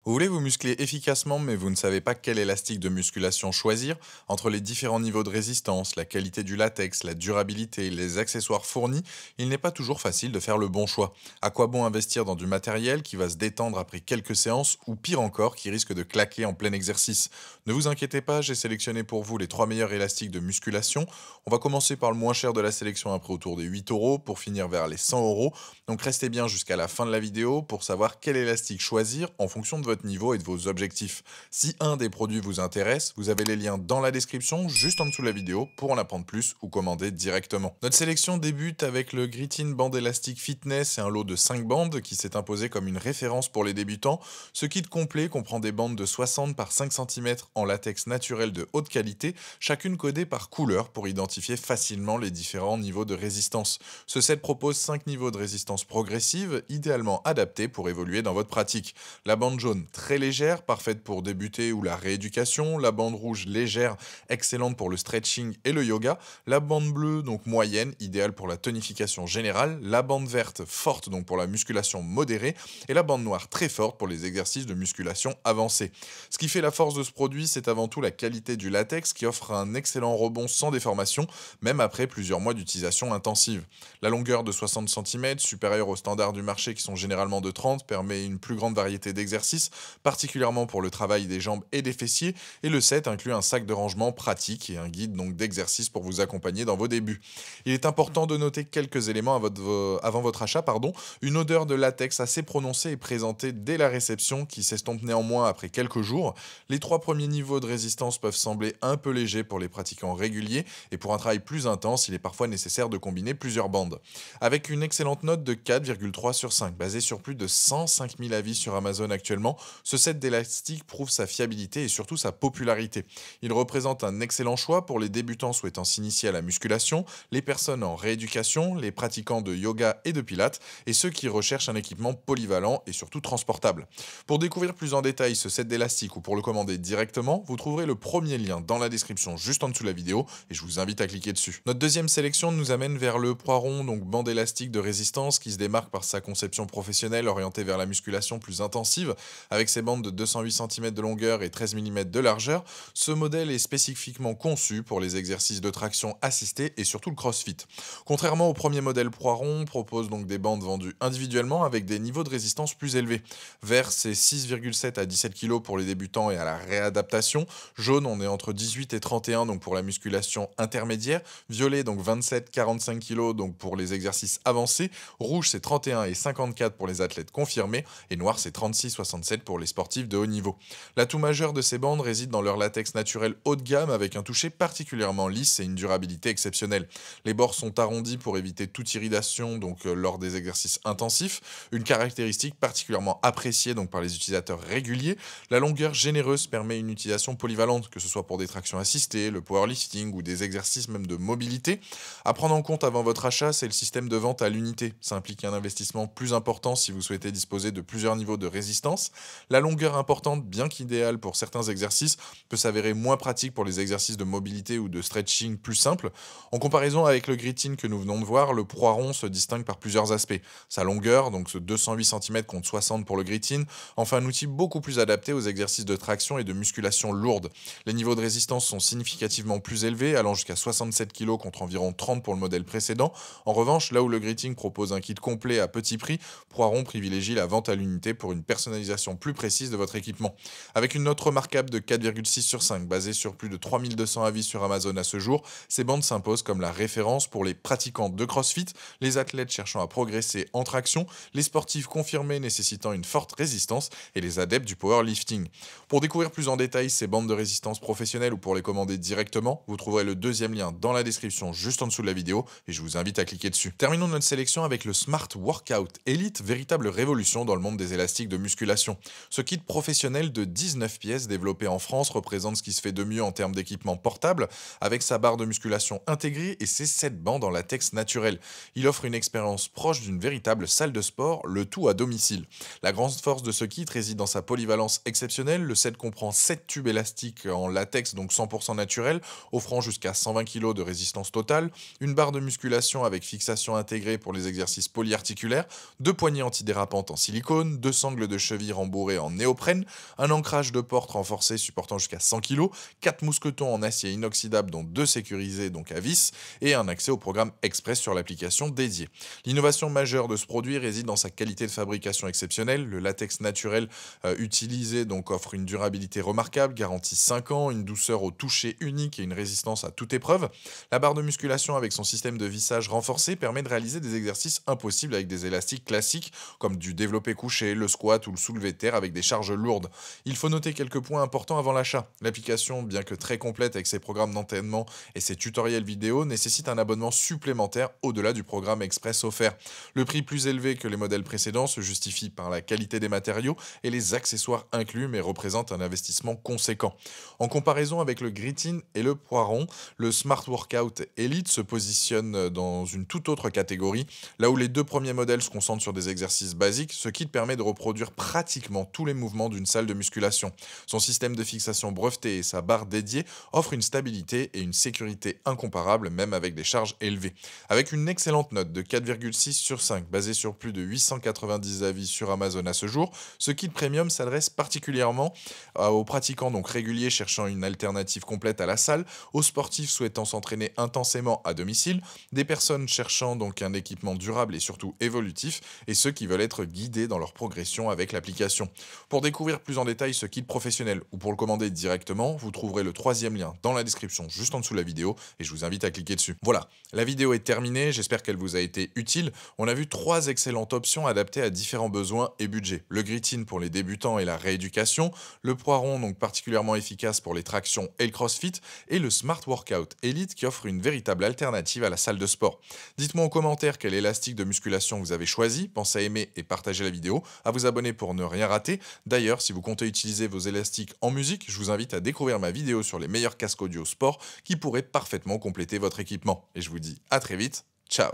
Vous voulez vous muscler efficacement, mais vous ne savez pas quel élastique de musculation choisir? Entre les différents niveaux de résistance, la qualité du latex, la durabilité, les accessoires fournis, il n'est pas toujours facile de faire le bon choix. À quoi bon investir dans du matériel qui va se détendre après quelques séances, ou pire encore, qui risque de claquer en plein exercice? Ne vous inquiétez pas, j'ai sélectionné pour vous les 3 meilleurs élastiques de musculation. On va commencer par le moins cher de la sélection, après autour des 8 euros, pour finir vers les 100 euros. Donc restez bien jusqu'à la fin de la vidéo pour savoir quel élastique choisir en fonction de votre niveau et de vos objectifs. Si un des produits vous intéresse, vous avez les liens dans la description, juste en dessous de la vidéo, pour en apprendre plus ou commander directement. Notre sélection débute avec le Gritin Band Elastic Fitness et un lot de 5 bandes qui s'est imposé comme une référence pour les débutants. Ce kit complet comprend des bandes de 60 par 5 cm en latex naturel de haute qualité, chacune codée par couleur pour identifier facilement les différents niveaux de résistance. Ce set propose 5 niveaux de résistance progressive, idéalement adaptés pour évoluer dans votre pratique. La bande jaune très légère, parfaite pour débuter ou la rééducation. La bande rouge légère, excellente pour le stretching et le yoga. La bande bleue, donc moyenne, idéale pour la tonification générale. La bande verte, forte donc pour la musculation modérée. Et la bande noire, très forte pour les exercices de musculation avancée. Ce qui fait la force de ce produit, c'est avant tout la qualité du latex qui offre un excellent rebond sans déformation, même après plusieurs mois d'utilisation intensive. La longueur de 60 cm, supérieure aux standards du marché qui sont généralement de 30, permet une plus grande variété d'exercices, particulièrement pour le travail des jambes et des fessiers, et le set inclut un sac de rangement pratique et un guide donc d'exercices pour vous accompagner dans vos débuts. Il est important de noter quelques éléments avant votre achat. Une odeur de latex assez prononcée est présentée dès la réception qui s'estompe néanmoins après quelques jours. Les 3 premiers niveaux de résistance peuvent sembler un peu légers pour les pratiquants réguliers, et pour un travail plus intense, il est parfois nécessaire de combiner plusieurs bandes. Avec une excellente note de 4,3 sur 5, basée sur plus de 105 000 avis sur Amazon actuellement, ce set d'élastique prouve sa fiabilité et surtout sa popularité. Il représente un excellent choix pour les débutants souhaitant s'initier à la musculation, les personnes en rééducation, les pratiquants de yoga et de pilates, et ceux qui recherchent un équipement polyvalent et surtout transportable. Pour découvrir plus en détail ce set d'élastique ou pour le commander directement, vous trouverez le premier lien dans la description juste en dessous de la vidéo, et je vous invite à cliquer dessus. Notre deuxième sélection nous amène vers le Poiron, donc bande élastique de résistance qui se démarque par sa conception professionnelle orientée vers la musculation plus intensive. Avec ses bandes de 208 cm de longueur et 13 mm de largeur, ce modèle est spécifiquement conçu pour les exercices de traction assistée et surtout le crossfit. Contrairement au premier modèle Poiron, propose donc des bandes vendues individuellement avec des niveaux de résistance plus élevés. Vert, c'est 6,7 à 17 kg pour les débutants et à la réadaptation. Jaune, on est entre 18 et 31 donc pour la musculation intermédiaire. Violet, donc 27-45 kg donc pour les exercices avancés. Rouge, c'est 31 et 54 pour les athlètes confirmés. Et noir, c'est 36-67 pour les sportifs de haut niveau. L'atout majeur de ces bandes réside dans leur latex naturel haut de gamme avec un toucher particulièrement lisse et une durabilité exceptionnelle. Les bords sont arrondis pour éviter toute irritation donc lors des exercices intensifs, une caractéristique particulièrement appréciée donc par les utilisateurs réguliers. La longueur généreuse permet une utilisation polyvalente, que ce soit pour des tractions assistées, le powerlifting ou des exercices même de mobilité. À prendre en compte avant votre achat, c'est le système de vente à l'unité. Ça implique un investissement plus important si vous souhaitez disposer de plusieurs niveaux de résistance. La longueur importante, bien qu'idéale pour certains exercices, peut s'avérer moins pratique pour les exercices de mobilité ou de stretching plus simples. En comparaison avec le Gritin que nous venons de voir, le Poiron se distingue par plusieurs aspects. Sa longueur, donc ce 208 cm contre 60 pour le Gritin, en fait un outil beaucoup plus adapté aux exercices de traction et de musculation lourde. Les niveaux de résistance sont significativement plus élevés, allant jusqu'à 67 kg contre environ 30 pour le modèle précédent. En revanche, là où le Gritin propose un kit complet à petit prix, Poiron privilégie la vente à l'unité pour une personnalisation plus précise de votre équipement. Avec une note remarquable de 4,6 sur 5, basée sur plus de 3200 avis sur Amazon à ce jour, ces bandes s'imposent comme la référence pour les pratiquants de CrossFit, les athlètes cherchant à progresser en traction, les sportifs confirmés nécessitant une forte résistance et les adeptes du powerlifting. Pour découvrir plus en détail ces bandes de résistance professionnelles ou pour les commander directement, vous trouverez le deuxième lien dans la description juste en dessous de la vidéo et je vous invite à cliquer dessus. Terminons notre sélection avec le Smart Workout Elite, véritable révolution dans le monde des élastiques de musculation. Ce kit professionnel de 19 pièces développé en France représente ce qui se fait de mieux en termes d'équipement portable, avec sa barre de musculation intégrée et ses 7 bandes en latex naturel. Il offre une expérience proche d'une véritable salle de sport, le tout à domicile. La grande force de ce kit réside dans sa polyvalence exceptionnelle. Le set comprend 7 tubes élastiques en latex, donc 100% naturel, offrant jusqu'à 120 kg de résistance totale, une barre de musculation avec fixation intégrée pour les exercices polyarticulaires, 2 poignées antidérapantes en silicone, 2 sangles de cheville remboursées rembourré en néoprène, un ancrage de porte renforcé supportant jusqu'à 100 kg, 4 mousquetons en acier inoxydable dont 2 sécurisés donc à vis, et un accès au programme express sur l'application dédiée. L'innovation majeure de ce produit réside dans sa qualité de fabrication exceptionnelle. Le latex naturel utilisé donc offre une durabilité remarquable, garantit 5 ans, une douceur au toucher unique et une résistance à toute épreuve. La barre de musculation avec son système de vissage renforcé permet de réaliser des exercices impossibles avec des élastiques classiques comme du développé couché, le squat ou le soulevé de terre avec des charges lourdes. Il faut noter quelques points importants avant l'achat. L'application, bien que très complète avec ses programmes d'entraînement et ses tutoriels vidéo, nécessite un abonnement supplémentaire au-delà du programme express offert. Le prix plus élevé que les modèles précédents se justifie par la qualité des matériaux et les accessoires inclus, mais représente un investissement conséquent. En comparaison avec le Gritin et le Poiron, le Smart Workout Elite se positionne dans une toute autre catégorie, là où les deux premiers modèles se concentrent sur des exercices basiques, ce qui permet de reproduire pratiquement tous les mouvements d'une salle de musculation. Son système de fixation breveté et sa barre dédiée offrent une stabilité et une sécurité incomparables, même avec des charges élevées. Avec une excellente note de 4,6 sur 5, basée sur plus de 890 avis sur Amazon à ce jour, ce kit premium s'adresse particulièrement aux pratiquants donc réguliers cherchant une alternative complète à la salle, aux sportifs souhaitant s'entraîner intensément à domicile, des personnes cherchant donc un équipement durable et surtout évolutif, et ceux qui veulent être guidés dans leur progression avec l'application. Pour découvrir plus en détail ce kit professionnel ou pour le commander directement, vous trouverez le troisième lien dans la description juste en dessous de la vidéo et je vous invite à cliquer dessus. Voilà, la vidéo est terminée, j'espère qu'elle vous a été utile. On a vu 3 excellentes options adaptées à différents besoins et budgets. Le Gritin pour les débutants et la rééducation, le Poiron donc particulièrement efficace pour les tractions et le crossfit, et le Smart Workout Elite qui offre une véritable alternative à la salle de sport. Dites-moi en commentaire quel élastique de musculation vous avez choisi, pensez à aimer et partager la vidéo, à vous abonner pour ne rien rater. D'ailleurs, si vous comptez utiliser vos élastiques en musique, je vous invite à découvrir ma vidéo sur les meilleurs casques audio sport qui pourraient parfaitement compléter votre équipement. Et je vous dis à très vite, ciao!